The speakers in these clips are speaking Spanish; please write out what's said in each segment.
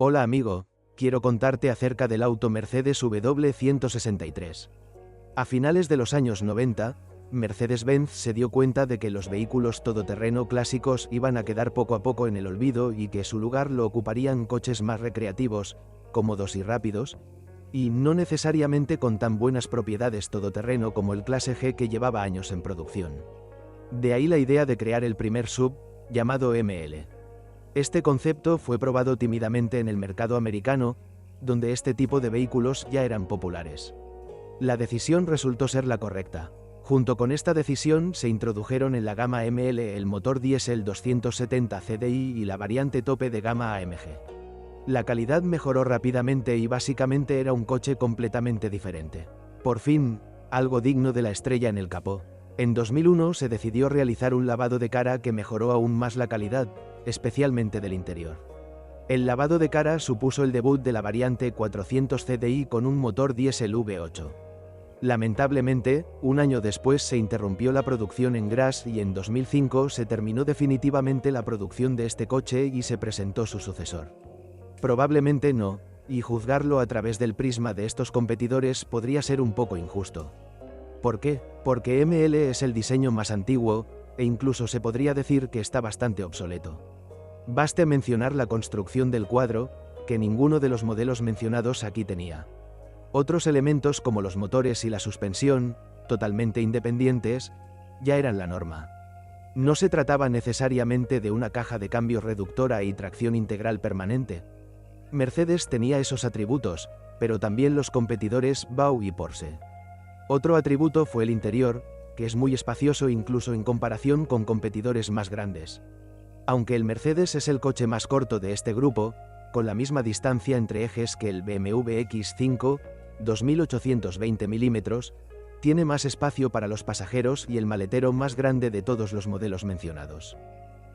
Hola amigo, quiero contarte acerca del auto Mercedes W163. A finales de los años 90, Mercedes-Benz se dio cuenta de que los vehículos todoterreno clásicos iban a quedar poco a poco en el olvido y que su lugar lo ocuparían coches más recreativos, cómodos y rápidos, y no necesariamente con tan buenas propiedades todoterreno como el Clase G que llevaba años en producción. De ahí la idea de crear el primer SUV, llamado ML. Este concepto fue probado tímidamente en el mercado americano, donde este tipo de vehículos ya eran populares. La decisión resultó ser la correcta. Junto con esta decisión se introdujeron en la gama ML el motor diésel 270 CDI y la variante tope de gama AMG. La calidad mejoró rápidamente y básicamente era un coche completamente diferente. Por fin, algo digno de la estrella en el capó. En 2001 se decidió realizar un lavado de cara que mejoró aún más la calidad, especialmente del interior. El lavado de cara supuso el debut de la variante 400 CDI con un motor diésel V8. Lamentablemente, un año después se interrumpió la producción en Graz y en 2005 se terminó definitivamente la producción de este coche y se presentó su sucesor. Probablemente no, y juzgarlo a través del prisma de estos competidores podría ser un poco injusto. ¿Por qué? Porque ML es el diseño más antiguo, e incluso se podría decir que está bastante obsoleto. Baste mencionar la construcción del cuadro, que ninguno de los modelos mencionados aquí tenía. Otros elementos como los motores y la suspensión, totalmente independientes, ya eran la norma. No se trataba necesariamente de una caja de cambios reductora y tracción integral permanente. Mercedes tenía esos atributos, pero también los competidores BAU y Porsche. Otro atributo fue el interior, que es muy espacioso incluso en comparación con competidores más grandes. Aunque el Mercedes es el coche más corto de este grupo, con la misma distancia entre ejes que el BMW X5, 2820 mm, tiene más espacio para los pasajeros y el maletero más grande de todos los modelos mencionados.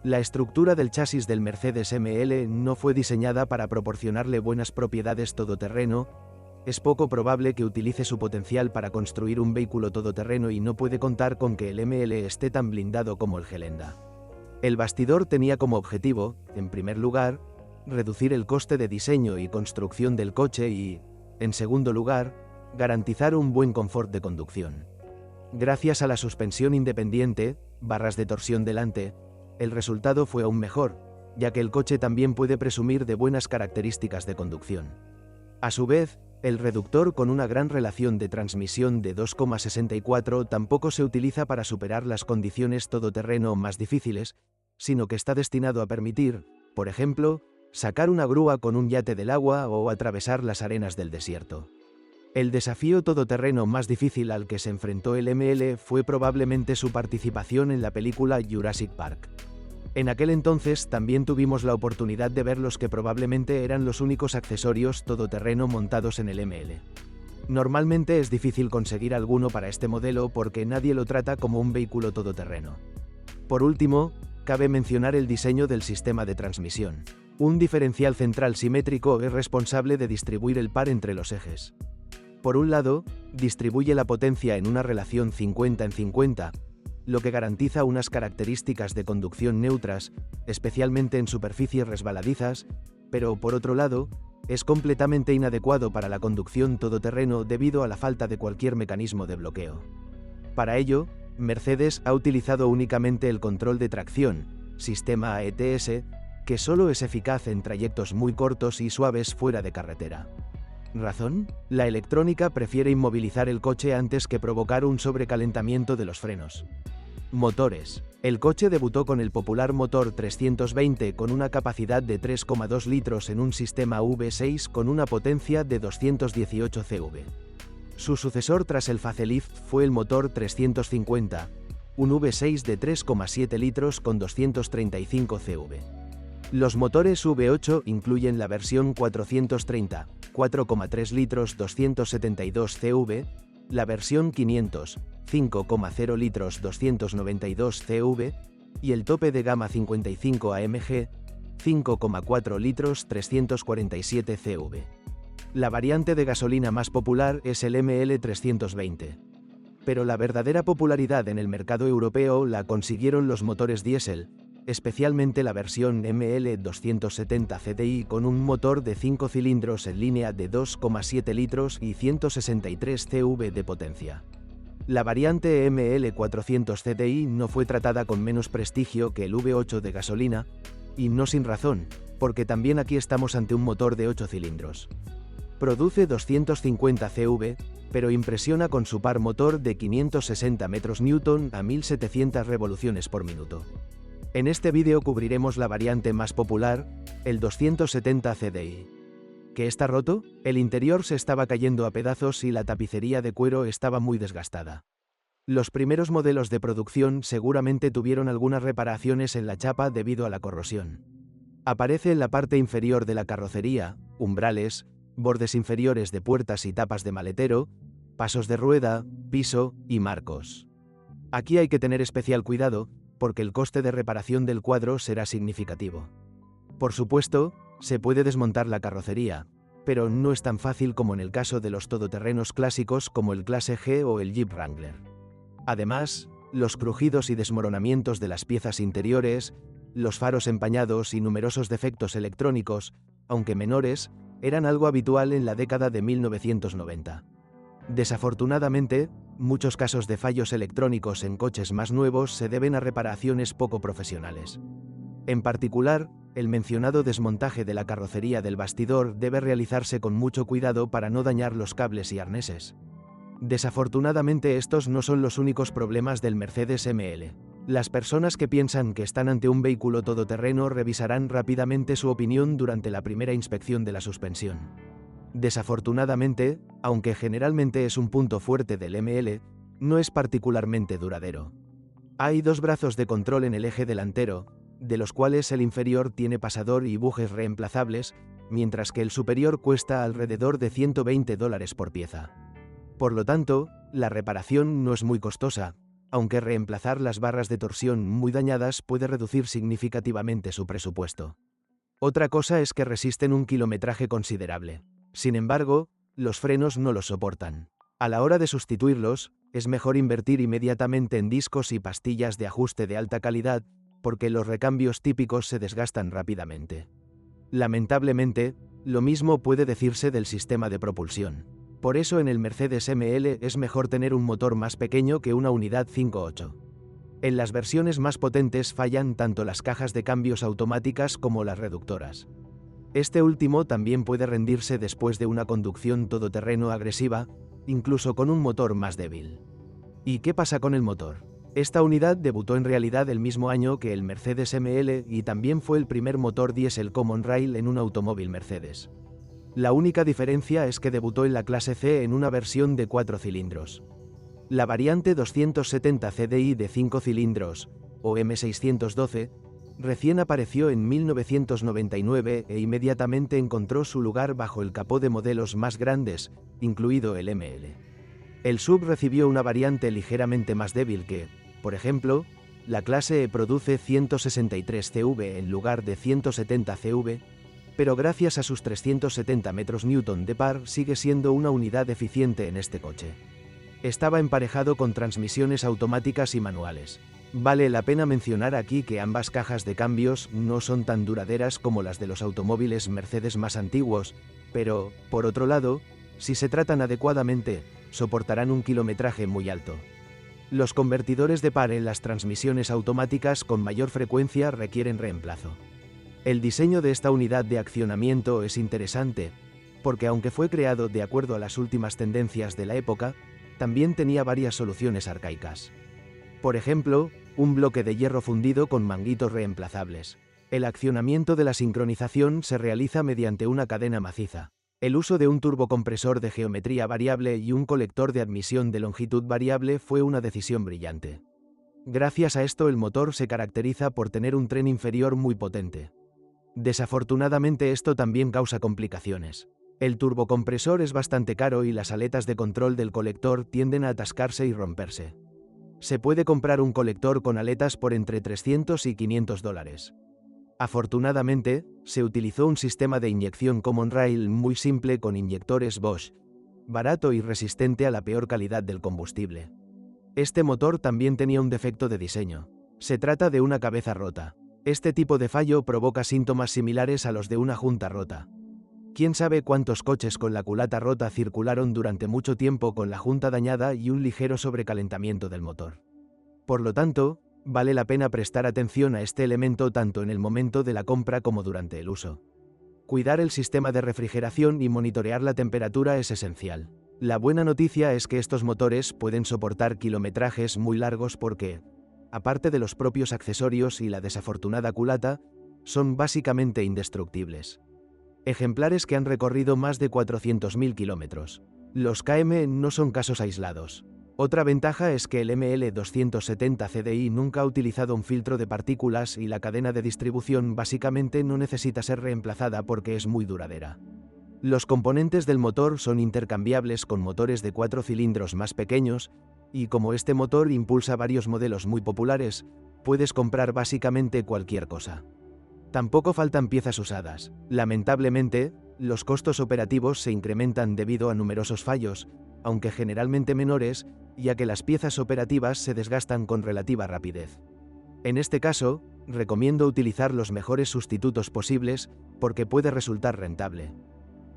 La estructura del chasis del Mercedes ML no fue diseñada para proporcionarle buenas propiedades todoterreno. Es poco probable que utilice su potencial para construir un vehículo todoterreno y no puede contar con que el ML esté tan blindado como el Gelände. El bastidor tenía como objetivo, en primer lugar, reducir el coste de diseño y construcción del coche y, en segundo lugar, garantizar un buen confort de conducción. Gracias a la suspensión independiente, barras de torsión delante, el resultado fue aún mejor, ya que el coche también puede presumir de buenas características de conducción. A su vez, el reductor con una gran relación de transmisión de 2,64 tampoco se utiliza para superar las condiciones todoterreno más difíciles, sino que está destinado a permitir, por ejemplo, sacar una grúa con un yate del agua o atravesar las arenas del desierto. El desafío todoterreno más difícil al que se enfrentó el ML fue probablemente su participación en la película Jurassic Park. En aquel entonces también tuvimos la oportunidad de ver los que probablemente eran los únicos accesorios todoterreno montados en el ML. Normalmente es difícil conseguir alguno para este modelo porque nadie lo trata como un vehículo todoterreno. Por último, cabe mencionar el diseño del sistema de transmisión. Un diferencial central simétrico es responsable de distribuir el par entre los ejes. Por un lado, distribuye la potencia en una relación 50-50, lo que garantiza unas características de conducción neutras, especialmente en superficies resbaladizas, pero por otro lado, es completamente inadecuado para la conducción todoterreno debido a la falta de cualquier mecanismo de bloqueo. Para ello, Mercedes ha utilizado únicamente el control de tracción, sistema AETS, que solo es eficaz en trayectos muy cortos y suaves fuera de carretera. ¿Razón? La electrónica prefiere inmovilizar el coche antes que provocar un sobrecalentamiento de los frenos. Motores. El coche debutó con el popular motor 320 con una capacidad de 3,2 litros en un sistema V6 con una potencia de 218 CV. Su sucesor tras el facelift fue el motor 350, un V6 de 3,7 litros con 235 CV. Los motores V8 incluyen la versión 430, 4,3 litros 272 CV, la versión 500, 5,0 litros 292 CV, y el tope de gama 55 AMG, 5,4 litros 347 CV. La variante de gasolina más popular es el ML320. Pero la verdadera popularidad en el mercado europeo la consiguieron los motores diésel, especialmente la versión ML270 CDI con un motor de 5 cilindros en línea de 2,7 litros y 163 CV de potencia. La variante ML400 CDI no fue tratada con menos prestigio que el V8 de gasolina, y no sin razón, porque también aquí estamos ante un motor de 8 cilindros. Produce 250 CV, pero impresiona con su par motor de 560 Nm a 1700 revoluciones por minuto. En este vídeo cubriremos la variante más popular, el 270 CDI. ¿Qué está roto? El interior se estaba cayendo a pedazos y la tapicería de cuero estaba muy desgastada. Los primeros modelos de producción seguramente tuvieron algunas reparaciones en la chapa debido a la corrosión. Aparece en la parte inferior de la carrocería, umbrales, bordes inferiores de puertas y tapas de maletero, pasos de rueda, piso y marcos. Aquí hay que tener especial cuidado, porque el coste de reparación del cuadro será significativo. Por supuesto, se puede desmontar la carrocería, pero no es tan fácil como en el caso de los todoterrenos clásicos como el Clase G o el Jeep Wrangler. Además, los crujidos y desmoronamientos de las piezas interiores, los faros empañados y numerosos defectos electrónicos, aunque menores, eran algo habitual en la década de 1990. Desafortunadamente, muchos casos de fallos electrónicos en coches más nuevos se deben a reparaciones poco profesionales. En particular, el mencionado desmontaje de la carrocería del bastidor debe realizarse con mucho cuidado para no dañar los cables y arneses. Desafortunadamente estos no son los únicos problemas del Mercedes ML. Las personas que piensan que están ante un vehículo todoterreno revisarán rápidamente su opinión durante la primera inspección de la suspensión. Desafortunadamente, aunque generalmente es un punto fuerte del ML, no es particularmente duradero. Hay dos brazos de control en el eje delantero, de los cuales el inferior tiene pasador y bujes reemplazables, mientras que el superior cuesta alrededor de $120 por pieza. Por lo tanto, la reparación no es muy costosa, aunque reemplazar las barras de torsión muy dañadas puede reducir significativamente su presupuesto. Otra cosa es que resisten un kilometraje considerable. Sin embargo, los frenos no los soportan. A la hora de sustituirlos, es mejor invertir inmediatamente en discos y pastillas de ajuste de alta calidad, porque los recambios típicos se desgastan rápidamente. Lamentablemente, lo mismo puede decirse del sistema de propulsión. Por eso en el Mercedes ML es mejor tener un motor más pequeño que una unidad 5.8. En las versiones más potentes fallan tanto las cajas de cambios automáticas como las reductoras. Este último también puede rendirse después de una conducción todoterreno agresiva, incluso con un motor más débil. ¿Y qué pasa con el motor? Esta unidad debutó en realidad el mismo año que el Mercedes ML y también fue el primer motor diésel Common Rail en un automóvil Mercedes. La única diferencia es que debutó en la clase C en una versión de 4 cilindros. La variante 270 CDI de 5 cilindros, o M612, recién apareció en 1999 e inmediatamente encontró su lugar bajo el capó de modelos más grandes, incluido el ML. El SUV recibió una variante ligeramente más débil que, por ejemplo, la clase E produce 163 CV en lugar de 170 CV, pero gracias a sus 370 Nm de par sigue siendo una unidad eficiente en este coche. Estaba emparejado con transmisiones automáticas y manuales. Vale la pena mencionar aquí que ambas cajas de cambios no son tan duraderas como las de los automóviles Mercedes más antiguos, pero, por otro lado, si se tratan adecuadamente, soportarán un kilometraje muy alto. Los convertidores de par en las transmisiones automáticas con mayor frecuencia requieren reemplazo. El diseño de esta unidad de accionamiento es interesante, porque aunque fue creado de acuerdo a las últimas tendencias de la época, también tenía varias soluciones arcaicas. Por ejemplo, un bloque de hierro fundido con manguitos reemplazables. El accionamiento de la sincronización se realiza mediante una cadena maciza. El uso de un turbocompresor de geometría variable y un colector de admisión de longitud variable fue una decisión brillante. Gracias a esto el motor se caracteriza por tener un tren inferior muy potente. Desafortunadamente esto también causa complicaciones. El turbocompresor es bastante caro y las aletas de control del colector tienden a atascarse y romperse. Se puede comprar un colector con aletas por entre $300 y $500. Afortunadamente, se utilizó un sistema de inyección Common Rail muy simple con inyectores Bosch, barato y resistente a la peor calidad del combustible. Este motor también tenía un defecto de diseño. Se trata de una cabeza rota. Este tipo de fallo provoca síntomas similares a los de una junta rota. ¿Quién sabe cuántos coches con la culata rota circularon durante mucho tiempo con la junta dañada y un ligero sobrecalentamiento del motor? Por lo tanto, vale la pena prestar atención a este elemento tanto en el momento de la compra como durante el uso. Cuidar el sistema de refrigeración y monitorear la temperatura es esencial. La buena noticia es que estos motores pueden soportar kilometrajes muy largos porque, aparte de los propios accesorios y la desafortunada culata, son básicamente indestructibles. Ejemplares que han recorrido más de 400.000 kilómetros. Los KM no son casos aislados. Otra ventaja es que el ML270 CDI nunca ha utilizado un filtro de partículas y la cadena de distribución básicamente no necesita ser reemplazada porque es muy duradera. Los componentes del motor son intercambiables con motores de 4 cilindros más pequeños, y como este motor impulsa varios modelos muy populares, puedes comprar básicamente cualquier cosa. Tampoco faltan piezas usadas. Lamentablemente, los costos operativos se incrementan debido a numerosos fallos, aunque generalmente menores, ya que las piezas operativas se desgastan con relativa rapidez. En este caso, recomiendo utilizar los mejores sustitutos posibles porque puede resultar rentable.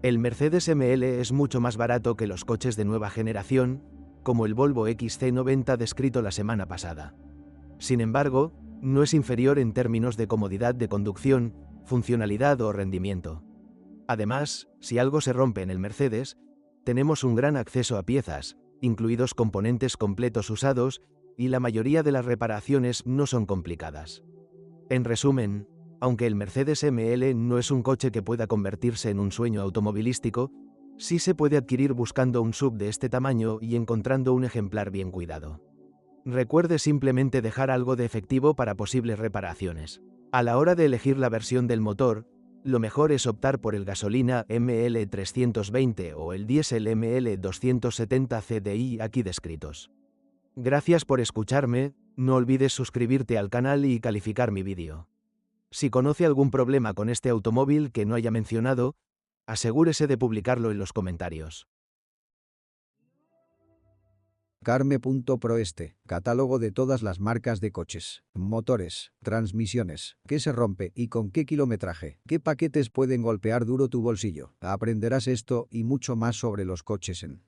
El Mercedes ML es mucho más barato que los coches de nueva generación, como el Volvo XC90 descrito la semana pasada. Sin embargo, no es inferior en términos de comodidad de conducción, funcionalidad o rendimiento. Además, si algo se rompe en el Mercedes, tenemos un gran acceso a piezas, incluidos componentes completos usados, y la mayoría de las reparaciones no son complicadas. En resumen, aunque el Mercedes ML no es un coche que pueda convertirse en un sueño automovilístico, sí se puede adquirir buscando un SUV de este tamaño y encontrando un ejemplar bien cuidado. Recuerde simplemente dejar algo de efectivo para posibles reparaciones. A la hora de elegir la versión del motor, lo mejor es optar por el gasolina ML320 o el diésel ML270 CDI aquí descritos. Gracias por escucharme, no olvides suscribirte al canal y calificar mi vídeo. Si conoce algún problema con este automóvil que no haya mencionado, asegúrese de publicarlo en los comentarios. Carme.proeste, catálogo de todas las marcas de coches, motores, transmisiones, qué se rompe y con qué kilometraje, qué paquetes pueden golpear duro tu bolsillo. Aprenderás esto y mucho más sobre los coches en